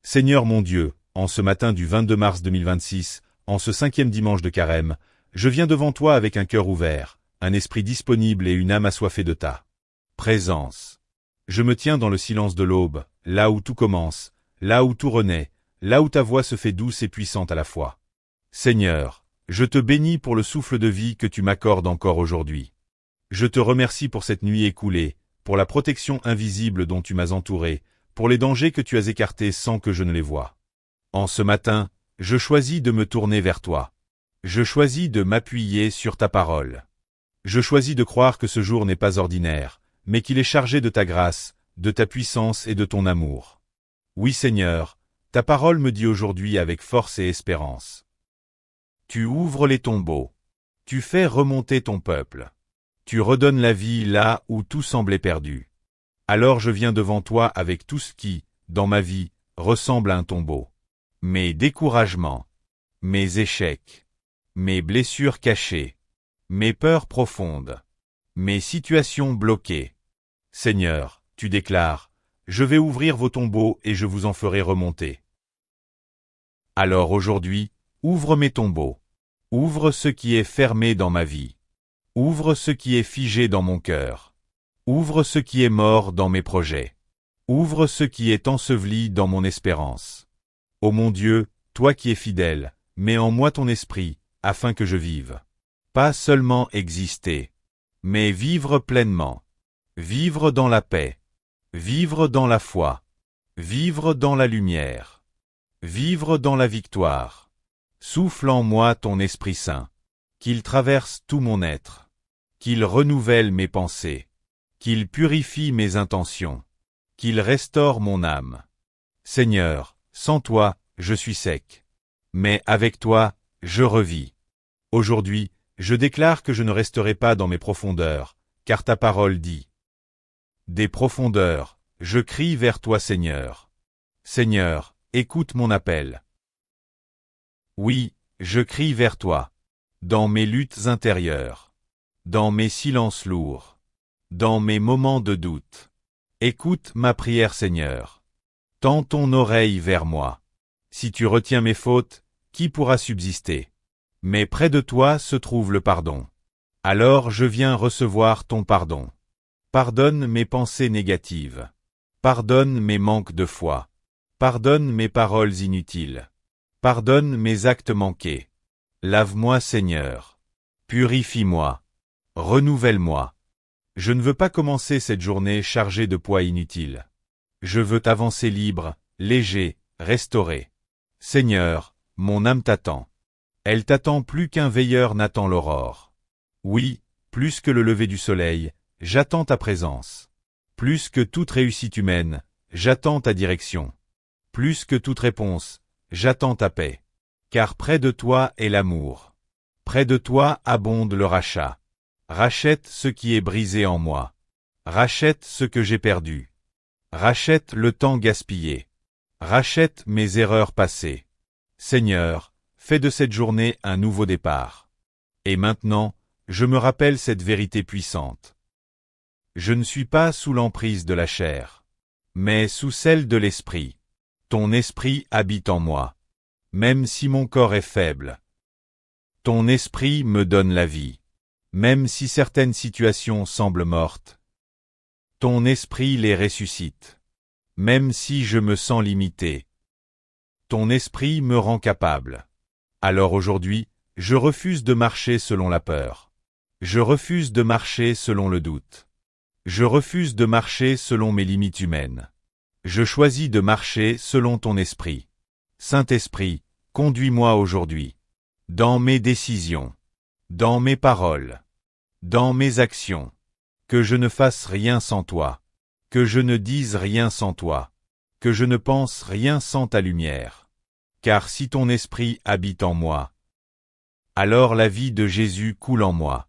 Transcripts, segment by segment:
Seigneur mon Dieu, en ce matin du 22 mars 2026, en ce 5e dimanche de Carême, je viens devant toi avec un cœur ouvert, un esprit disponible et une âme assoiffée de ta présence. Je me tiens dans le silence de l'aube, là où tout commence, là où tout renaît, là où ta voix se fait douce et puissante à la fois. Seigneur, je te bénis pour le souffle de vie que tu m'accordes encore aujourd'hui. Je te remercie pour cette nuit écoulée, pour la protection invisible dont tu m'as entouré, pour les dangers que tu as écartés sans que je ne les voie. En ce matin, je choisis de me tourner vers toi. Je choisis de m'appuyer sur ta parole. Je choisis de croire que ce jour n'est pas ordinaire, mais qu'il est chargé de ta grâce, de ta puissance et de ton amour. Oui Seigneur, ta parole me dit aujourd'hui avec force et espérance. Tu ouvres les tombeaux. Tu fais remonter ton peuple. Tu redonnes la vie là où tout semblait perdu. Alors je viens devant toi avec tout ce qui, dans ma vie, ressemble à un tombeau. Mes découragements, mes échecs, mes blessures cachées, mes peurs profondes, mes situations bloquées. Seigneur, tu déclares, je vais ouvrir vos tombeaux et je vous en ferai remonter. Alors aujourd'hui, ouvre mes tombeaux. Ouvre ce qui est fermé dans ma vie. Ouvre ce qui est figé dans mon cœur. Ouvre ce qui est mort dans mes projets. Ouvre ce qui est enseveli dans mon espérance. Ô mon Dieu, toi qui es fidèle, mets en moi ton esprit, afin que je vive. Pas seulement exister, mais vivre pleinement. Vivre dans la paix. Vivre dans la foi. Vivre dans la lumière. Vivre dans la victoire. Souffle en moi ton Esprit Saint. Qu'il traverse tout mon être. Qu'il renouvelle mes pensées. Qu'il purifie mes intentions. Qu'il restaure mon âme. Seigneur, sans toi, je suis sec. Mais avec toi, je revis. Aujourd'hui, je déclare que je ne resterai pas dans mes profondeurs, car ta parole dit. Des profondeurs, je crie vers toi Seigneur. Seigneur, écoute mon appel. Oui, je crie vers toi. Dans mes luttes intérieures. Dans mes silences lourds. Dans mes moments de doute. Écoute ma prière Seigneur. Tends ton oreille vers moi. Si tu retiens mes fautes, qui pourra subsister? Mais près de toi se trouve le pardon. Alors je viens recevoir ton pardon. Pardonne mes pensées négatives. Pardonne mes manques de foi. Pardonne mes paroles inutiles. Pardonne mes actes manqués. Lave-moi Seigneur. Purifie-moi. Renouvelle-moi. Je ne veux pas commencer cette journée chargée de poids inutiles. Je veux t'avancer libre, léger, restauré. Seigneur, mon âme t'attend. Elle t'attend plus qu'un veilleur n'attend l'aurore. Oui, plus que le lever du soleil, j'attends ta présence. Plus que toute réussite humaine, j'attends ta direction. Plus que toute réponse, j'attends ta paix. Car près de toi est l'amour. Près de toi abonde le rachat. Rachète ce qui est brisé en moi. Rachète ce que j'ai perdu. Rachète le temps gaspillé. Rachète mes erreurs passées. Seigneur, fais de cette journée un nouveau départ. Et maintenant, je me rappelle cette vérité puissante. Je ne suis pas sous l'emprise de la chair, mais sous celle de l'esprit. Ton esprit habite en moi, même si mon corps est faible. Ton esprit me donne la vie, même si certaines situations semblent mortes. Ton esprit les ressuscite, même si je me sens limité. Ton esprit me rend capable. Alors aujourd'hui, je refuse de marcher selon la peur. Je refuse de marcher selon le doute. Je refuse de marcher selon mes limites humaines. Je choisis de marcher selon ton esprit. Saint-Esprit, conduis-moi aujourd'hui. Dans mes décisions. Dans mes paroles. Dans mes actions. Que je ne fasse rien sans toi. Que je ne dise rien sans toi. Que je ne pense rien sans ta lumière. Car si ton esprit habite en moi, alors la vie de Jésus coule en moi.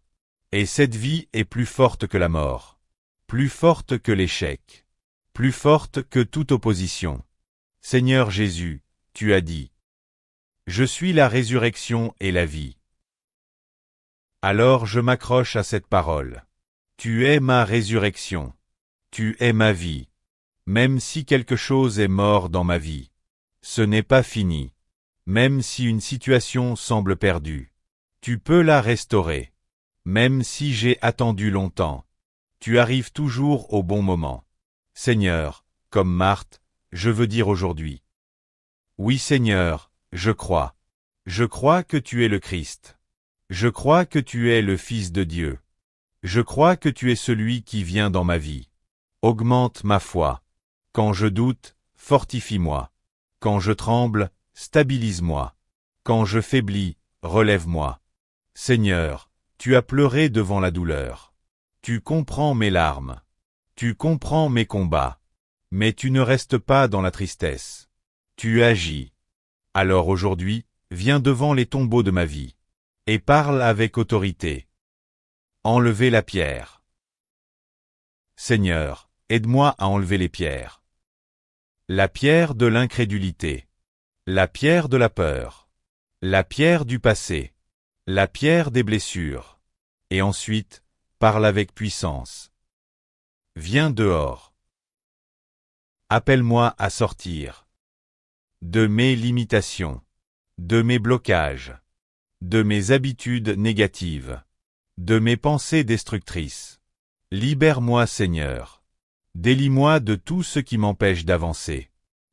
Et cette vie est plus forte que la mort. Plus forte que l'échec. Plus forte que toute opposition. Seigneur Jésus, tu as dit. Je suis la résurrection et la vie. Alors je m'accroche à cette parole. Tu es ma résurrection. Tu es ma vie. Même si quelque chose est mort dans ma vie. Ce n'est pas fini. Même si une situation semble perdue, tu peux la restaurer. Même si j'ai attendu longtemps, tu arrives toujours au bon moment. Seigneur, comme Marthe, je veux dire aujourd'hui. Oui Seigneur, je crois. Je crois que tu es le Christ. Je crois que tu es le Fils de Dieu. Je crois que tu es celui qui vient dans ma vie. Augmente ma foi. Quand je doute, fortifie-moi. Quand je tremble, stabilise-moi. Quand je faiblis, relève-moi. Seigneur, tu as pleuré devant la douleur. Tu comprends mes larmes. Tu comprends mes combats. Mais tu ne restes pas dans la tristesse. Tu agis. Alors aujourd'hui, viens devant les tombeaux de ma vie. Et parle avec autorité. Enlevez la pierre. Seigneur, aide-moi à enlever les pierres. La pierre de l'incrédulité. La pierre de la peur. La pierre du passé. La pierre des blessures. Et ensuite, parle avec puissance. Viens dehors. Appelle-moi à sortir. De mes limitations. De mes blocages. De mes habitudes négatives. De mes pensées destructrices. Libère-moi Seigneur. Délie-moi de tout ce qui m'empêche d'avancer.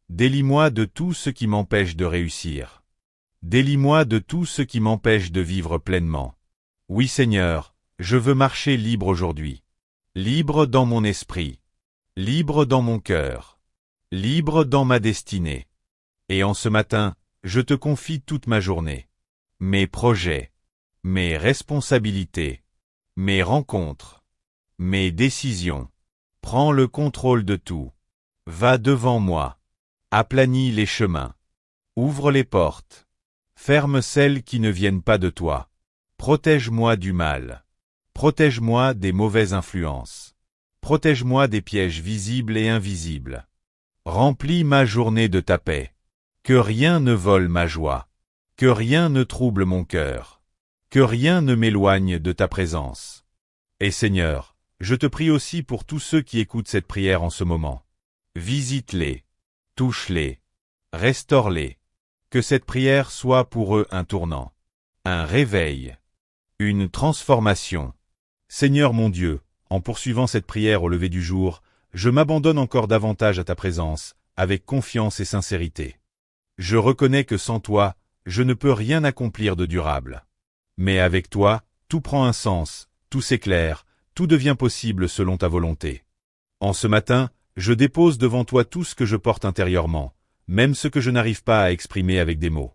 Délie-moi de tout ce qui m'empêche de réussir. Délie-moi de tout ce qui m'empêche de vivre pleinement. Oui Seigneur, je veux marcher libre aujourd'hui. Libre dans mon esprit. Libre dans mon cœur. Libre dans ma destinée. Et en ce matin, je te confie toute ma journée. Mes projets. Mes responsabilités. Mes rencontres. Mes décisions. Prends le contrôle de tout. Va devant moi. Aplanis les chemins. Ouvre les portes. Ferme celles qui ne viennent pas de toi. Protège-moi du mal. Protège-moi des mauvaises influences. Protège-moi des pièges visibles et invisibles. Remplis ma journée de ta paix. Que rien ne vole ma joie. Que rien ne trouble mon cœur. Que rien ne m'éloigne de ta présence. Et Seigneur, je te prie aussi pour tous ceux qui écoutent cette prière en ce moment. Visite-les. Touche-les. Restaure-les. Que cette prière soit pour eux un tournant. Un réveil. Une transformation. Seigneur mon Dieu, en poursuivant cette prière au lever du jour, je m'abandonne encore davantage à ta présence, avec confiance et sincérité. Je reconnais que sans toi, je ne peux rien accomplir de durable. Mais avec toi, tout prend un sens, tout s'éclaire, tout devient possible selon ta volonté. En ce matin, je dépose devant toi tout ce que je porte intérieurement, même ce que je n'arrive pas à exprimer avec des mots.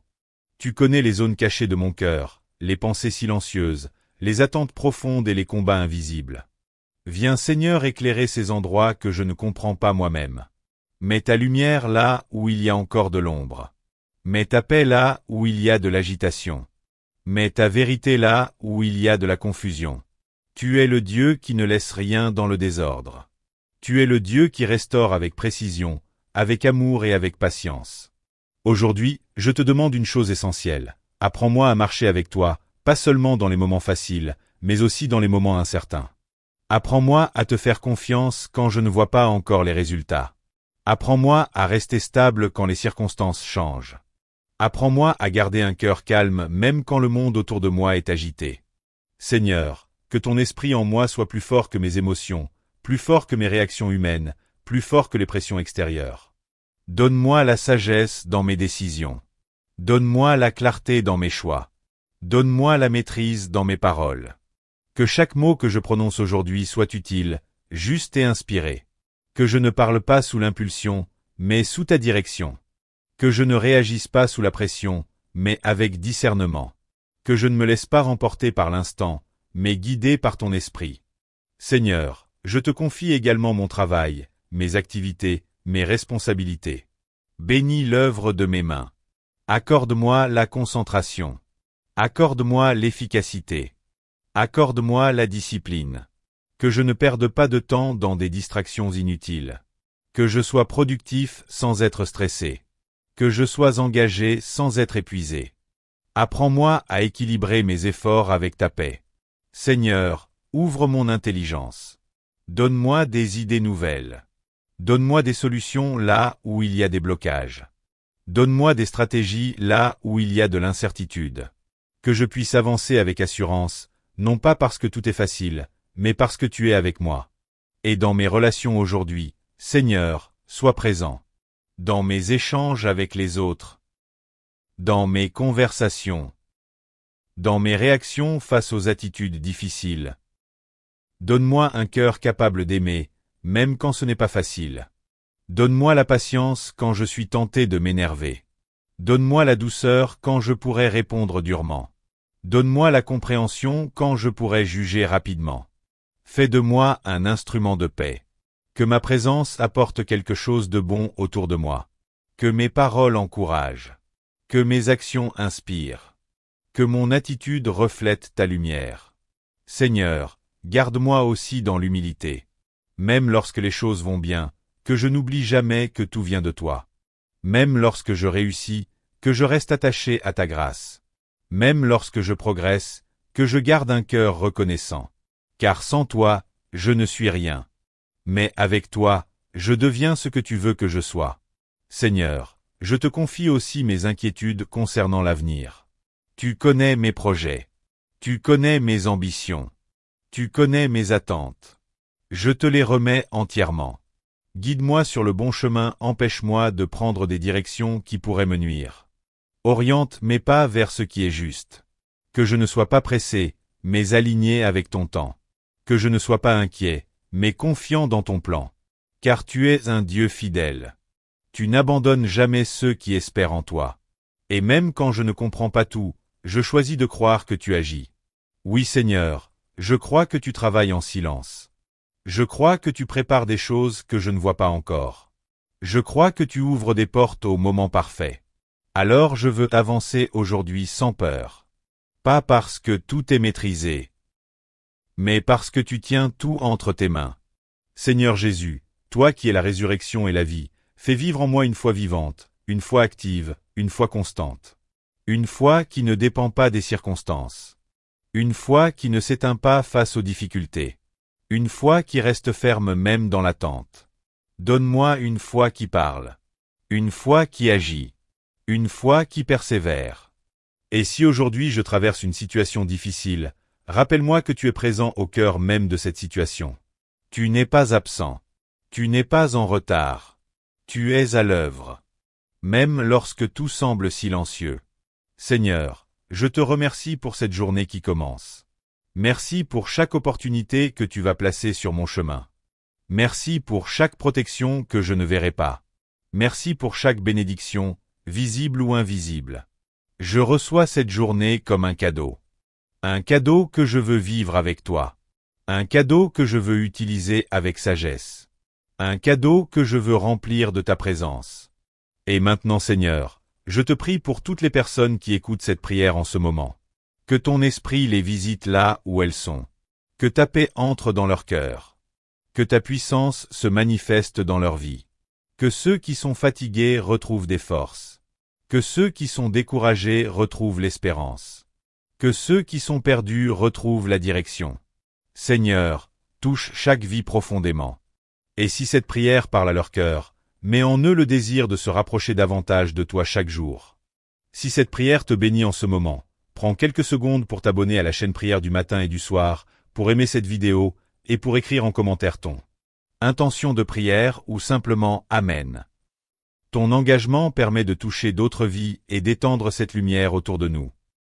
Tu connais les zones cachées de mon cœur, les pensées silencieuses, les attentes profondes et les combats invisibles. Viens Seigneur éclairer ces endroits que je ne comprends pas moi-même. Mets ta lumière là où il y a encore de l'ombre. Mets ta paix là où il y a de l'agitation. Mets ta vérité là où il y a de la confusion. Tu es le Dieu qui ne laisse rien dans le désordre. Tu es le Dieu qui restaure avec précision, avec amour et avec patience. Aujourd'hui, je te demande une chose essentielle. Apprends-moi à marcher avec toi, pas seulement dans les moments faciles, mais aussi dans les moments incertains. Apprends-moi à te faire confiance quand je ne vois pas encore les résultats. Apprends-moi à rester stable quand les circonstances changent. Apprends-moi à garder un cœur calme même quand le monde autour de moi est agité. Seigneur, que ton esprit en moi soit plus fort que mes émotions, plus fort que mes réactions humaines, plus fort que les pressions extérieures. Donne-moi la sagesse dans mes décisions. Donne-moi la clarté dans mes choix. Donne-moi la maîtrise dans mes paroles. Que chaque mot que je prononce aujourd'hui soit utile, juste et inspiré. Que je ne parle pas sous l'impulsion, mais sous ta direction. Que je ne réagisse pas sous la pression, mais avec discernement. Que je ne me laisse pas remporter par l'instant, mais guidé par ton esprit. Seigneur, je te confie également mon travail, mes activités, mes responsabilités. Bénis l'œuvre de mes mains. Accorde-moi la concentration. Accorde-moi l'efficacité. Accorde-moi la discipline. Que je ne perde pas de temps dans des distractions inutiles. Que je sois productif sans être stressé. Que je sois engagé sans être épuisé. Apprends-moi à équilibrer mes efforts avec ta paix. Seigneur, ouvre mon intelligence. Donne-moi des idées nouvelles. Donne-moi des solutions là où il y a des blocages. Donne-moi des stratégies là où il y a de l'incertitude. Que je puisse avancer avec assurance, non pas parce que tout est facile, mais parce que tu es avec moi. Et dans mes relations aujourd'hui, Seigneur, sois présent. Dans mes échanges avec les autres. Dans mes conversations. Dans mes réactions face aux attitudes difficiles. Donne-moi un cœur capable d'aimer, même quand ce n'est pas facile. Donne-moi la patience quand je suis tenté de m'énerver. Donne-moi la douceur quand je pourrais répondre durement. Donne-moi la compréhension quand je pourrais juger rapidement. Fais de moi un instrument de paix. Que ma présence apporte quelque chose de bon autour de moi. Que mes paroles encouragent. Que mes actions inspirent. Que mon attitude reflète ta lumière. Seigneur, garde-moi aussi dans l'humilité. Même lorsque les choses vont bien, que je n'oublie jamais que tout vient de toi. Même lorsque je réussis, que je reste attaché à ta grâce. Même lorsque je progresse, que je garde un cœur reconnaissant. Car sans toi, je ne suis rien. Mais avec toi, je deviens ce que tu veux que je sois. Seigneur, je te confie aussi mes inquiétudes concernant l'avenir. Tu connais mes projets. Tu connais mes ambitions. Tu connais mes attentes. Je te les remets entièrement. Guide-moi sur le bon chemin, empêche-moi de prendre des directions qui pourraient me nuire. Oriente mes pas vers ce qui est juste. Que je ne sois pas pressé, mais aligné avec ton temps. Que je ne sois pas inquiet, mais confiant dans ton plan. Car tu es un Dieu fidèle. Tu n'abandonnes jamais ceux qui espèrent en toi. Et même quand je ne comprends pas tout, je choisis de croire que tu agis. Oui Seigneur, je crois que tu travailles en silence. Je crois que tu prépares des choses que je ne vois pas encore. Je crois que tu ouvres des portes au moment parfait. Alors je veux avancer aujourd'hui sans peur. Pas parce que tout est maîtrisé, mais parce que tu tiens tout entre tes mains. Seigneur Jésus, toi qui es la résurrection et la vie, fais vivre en moi une foi vivante, une foi active, une foi constante. Une foi qui ne dépend pas des circonstances. Une foi qui ne s'éteint pas face aux difficultés. Une foi qui reste ferme même dans l'attente. Donne-moi une foi qui parle. Une foi qui agit. Une foi qui persévère. Et si aujourd'hui je traverse une situation difficile, rappelle-moi que tu es présent au cœur même de cette situation. Tu n'es pas absent. Tu n'es pas en retard. Tu es à l'œuvre. Même lorsque tout semble silencieux. Seigneur, je te remercie pour cette journée qui commence. Merci pour chaque opportunité que tu vas placer sur mon chemin. Merci pour chaque protection que je ne verrai pas. Merci pour chaque bénédiction, visible ou invisible. Je reçois cette journée comme un cadeau. Un cadeau que je veux vivre avec toi. Un cadeau que je veux utiliser avec sagesse. Un cadeau que je veux remplir de ta présence. Et maintenant Seigneur, je te prie pour toutes les personnes qui écoutent cette prière en ce moment. Que ton esprit les visite là où elles sont. Que ta paix entre dans leur cœur. Que ta puissance se manifeste dans leur vie. Que ceux qui sont fatigués retrouvent des forces. Que ceux qui sont découragés retrouvent l'espérance. Que ceux qui sont perdus retrouvent la direction. Seigneur, touche chaque vie profondément. Et si cette prière parle à leur cœur, mets en eux le désir de se rapprocher davantage de toi chaque jour. Si cette prière te bénit en ce moment, prends quelques secondes pour t'abonner à la chaîne Prière du matin et du soir, pour aimer cette vidéo, et pour écrire en commentaire ton intention de prière ou simplement Amen. Ton engagement permet de toucher d'autres vies et d'étendre cette lumière autour de nous.